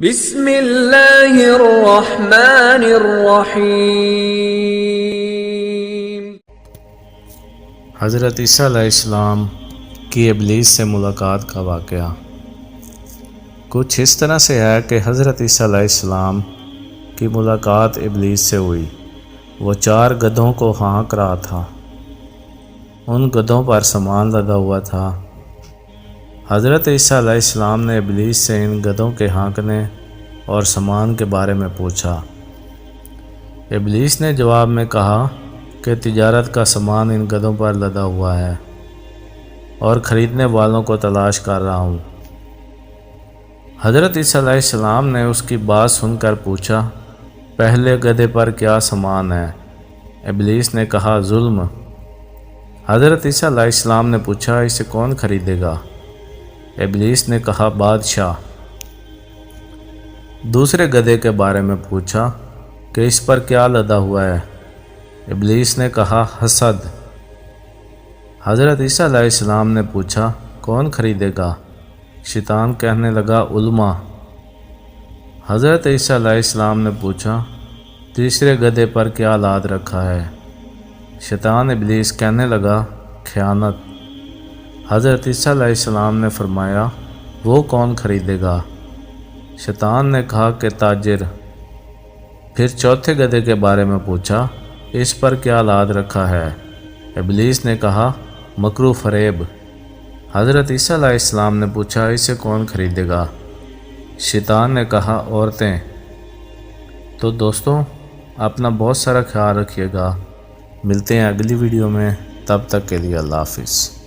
بسم اللہ الرحمن الرحیم۔ حضرت عیسیٰ علیہ السلام کی ابلیس سے ملاقات کا واقعہ کچھ اس طرح سے ہے کہ حضرت عیسیٰ علیہ السلام کی ملاقات ابلیس سے ہوئی۔ وہ 4 گدھوں کو ہانک رہا تھا، ان گدھوں پر سامان لدا ہوا تھا۔ حضرت عیسیٰ علیہ السلام نے ابلیس سے ان گدھوں کے ہانکنے اور سامان کے بارے میں پوچھا۔ ابلیس نے جواب میں کہا کہ تجارت کا سامان ان گدھوں پر لدا ہوا ہے اور خریدنے والوں کو تلاش کر رہا ہوں۔ حضرت عیسیٰ علیہ السلام نے اس کی بات سن کر پوچھا، پہلے گدھے پر کیا سامان ہے؟ ابلیس نے کہا، ظلم۔ حضرت عیسیٰ علیہ السلام نے پوچھا، اسے کون خریدے گا؟ ابلیس نے کہا، بادشاہ۔ دوسرے گدھے کے بارے میں پوچھا کہ اس پر کیا لدا ہوا ہے؟ ابلیس نے کہا، حسد۔ حضرت عیسیٰ علیہ السلام نے پوچھا، کون خریدے گا؟ شیطان کہنے لگا، علماء۔ حضرت عیسیٰ علیہ السلام نے پوچھا، تیسرے گدھے پر کیا لاد رکھا ہے؟ شیطان ابلیس کہنے لگا، خیانت۔ حضرت عیسیٰ علیہ السلام نے فرمایا، وہ کون خریدے گا؟ شیطان نے کہا کہ تاجر۔ پھر چوتھے گدھے کے بارے میں پوچھا، اس پر کیا لاد رکھا ہے؟ ابلیس نے کہا، مکرو فریب۔ حضرت عیسیٰ علیہ السلام نے پوچھا، اسے کون خریدے گا؟ شیطان نے کہا، عورتیں۔ تو دوستوں، اپنا بہت سارا خیال رکھیے گا۔ ملتے ہیں اگلی ویڈیو میں، تب تک کے لیے اللہ حافظ۔